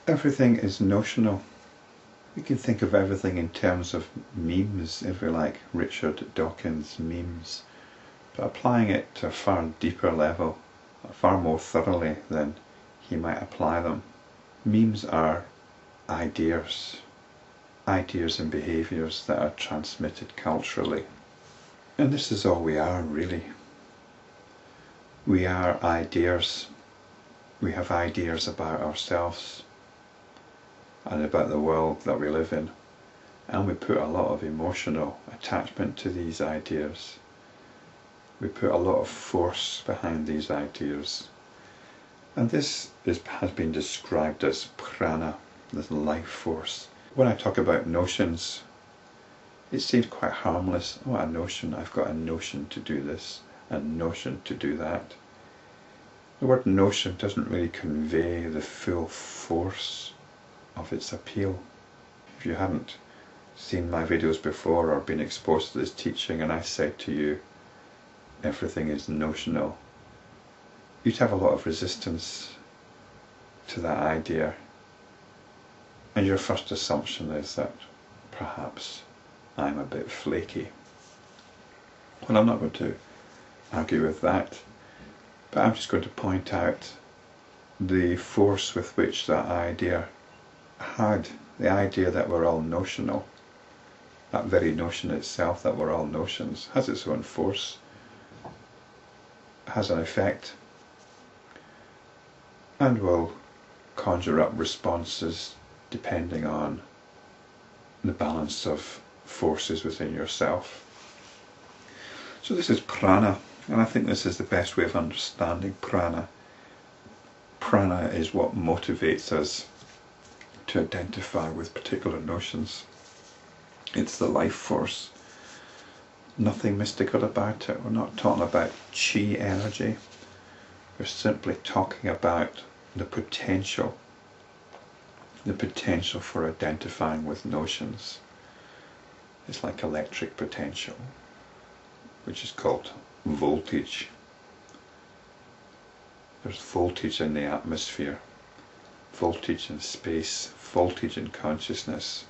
Everything is notional. We can think of everything in terms of memes, if we like, Richard Dawkins memes, but applying it to a far deeper level, far more thoroughly than he might apply them. Memes are ideas and behaviours that are transmitted culturally. And this is all we are, really. We are ideas. We have ideas about ourselves and about the world that we live in, and we put a lot of emotional attachment to these ideas. We put a lot of force behind these ideas, and this has been described as prana, this life force. When I talk about notions, it seems quite harmless. Oh, a notion, I've got a notion to do this, a notion to do that. The word notion doesn't really convey the full force of its appeal. If you haven't seen my videos before or been exposed to this teaching and I said to you, everything is notional, you'd have a lot of resistance to that idea, and your first assumption is that perhaps I'm a bit flaky. Well, I'm not going to argue with that, but I'm just going to point out the force with which that idea had, the idea that we're all notional. That very notion itself, that we're all notions, has its own force, has an effect, and will conjure up responses depending on the balance of forces within yourself. So this is prana, and I think this is the best way of understanding prana. Prana is what motivates us to identify with particular notions. It's the life force. Nothing mystical about it. We're not talking about chi energy. We're simply talking about the potential for identifying with notions. It's like electric potential, which is called voltage. There's voltage in the atmosphere, voltage in space, voltage in consciousness,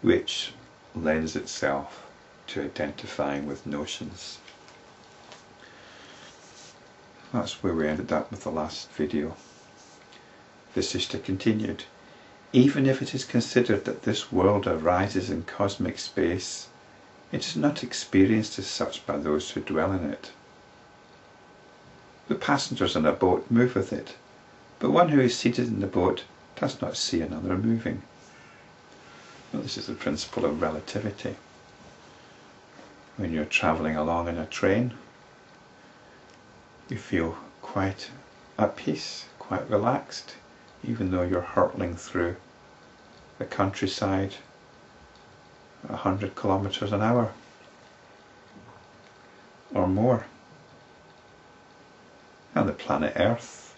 which lends itself to identifying with notions. That's where we ended up with the last video. Vasishta continued, even if it is considered that this world arises in cosmic space, it is not experienced as such by those who dwell in it. The passengers in a boat move with it, but one who is seated in the boat does not see another moving. Well, this is the principle of relativity. When you're travelling along in a train, you feel quite at peace, quite relaxed, even though you're hurtling through the countryside at 100 kilometers an hour or more. And the planet Earth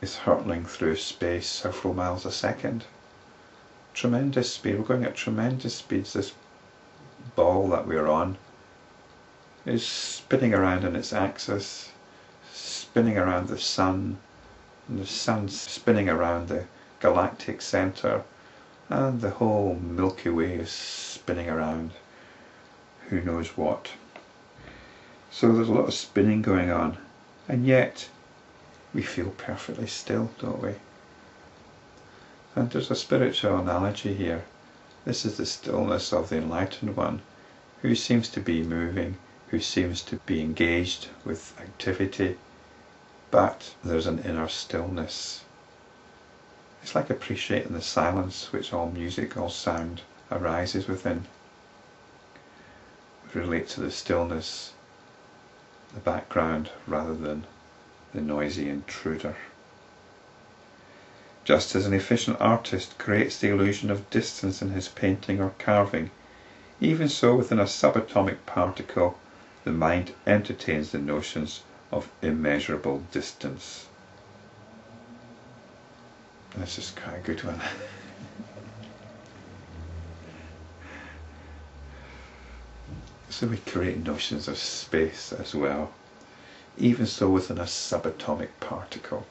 is hurtling through space several miles a second. Tremendous speed. We're going at tremendous speeds. This ball that we're on is spinning around on its axis, spinning around the sun, and the sun's spinning around the galactic centre, and the whole Milky Way is spinning around who knows what. So there's a lot of spinning going on, and yet we feel perfectly still, don't we? And there's a spiritual analogy here. This is the stillness of the enlightened one, who seems to be moving, who seems to be engaged with activity, but there's an inner stillness. It's like appreciating the silence which all music, all sound arises within. We relate to the stillness, the background, rather than the noisy intruder. Just as an efficient artist creates the illusion of distance in his painting or carving, even so within a subatomic particle the mind entertains the notions of immeasurable distance. This is quite a good one. So we create notions of space as well, even so within a subatomic particle.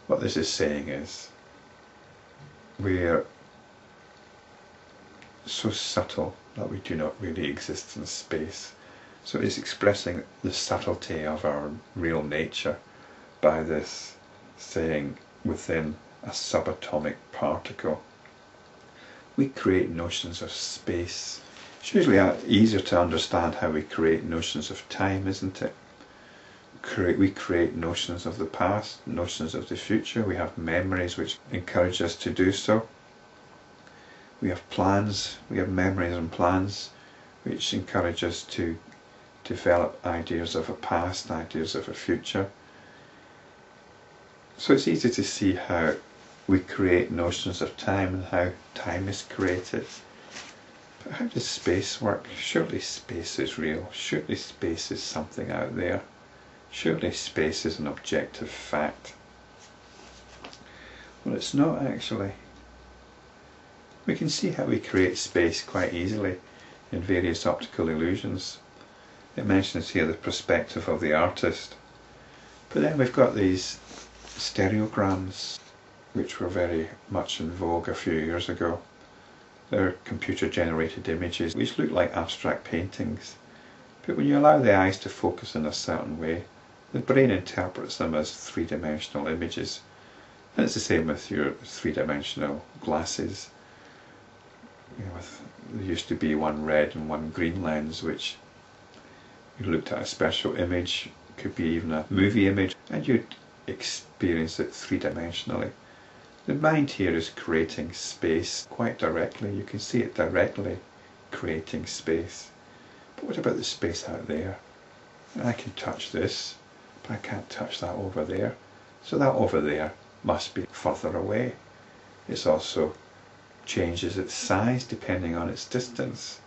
What this is saying is we're so subtle that we do not really exist in space. So it's expressing the subtlety of our real nature by this saying within a subatomic particle. We create notions of space. It's usually easier to understand how we create notions of time, isn't it? We create notions of the past, notions of the future. We have memories which encourage us to do so. We have plans, we have memories and plans which encourage us to develop ideas of a past, ideas of a future. So it's easy to see how we create notions of time and how time is created. But how does space work? Surely space is real. Surely space is something out there. Surely space is an objective fact. Well, it's not actually. We can see how we create space quite easily in various optical illusions. It mentions here the perspective of the artist. But then we've got these stereograms, which were very much in vogue a few years ago. They're computer-generated images which look like abstract paintings. But when you allow the eyes to focus in a certain way, the brain interprets them as three-dimensional images. And it's the same with your three-dimensional glasses. There used to be one red and one green lens, which you looked at a special image, could be even a movie image, and you'd experience it three-dimensionally. The mind here is creating space quite directly. You can see it directly creating space. But what about the space out there? I can touch this, but I can't touch that over there. So that over there must be further away. It also changes its size depending on its distance.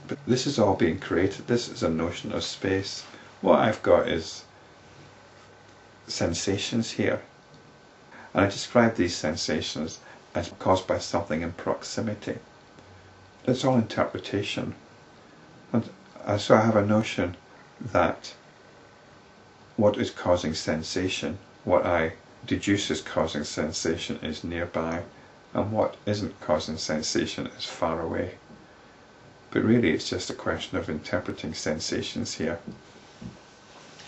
But this is all being created. This is a notion of space. What I've got is sensations here. And I describe these sensations as caused by something in proximity. It's all interpretation. And so I have a notion that what is causing sensation, what I deduce as causing sensation, is nearby, and what isn't causing sensation is far away. But really it's just a question of interpreting sensations here,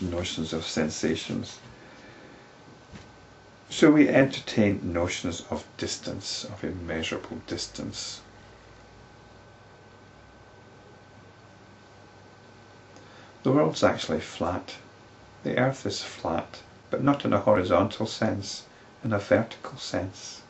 notions of sensations. So we entertain notions of distance, of immeasurable distance. The world's actually flat. The earth is flat, but not in a horizontal sense, in a vertical sense.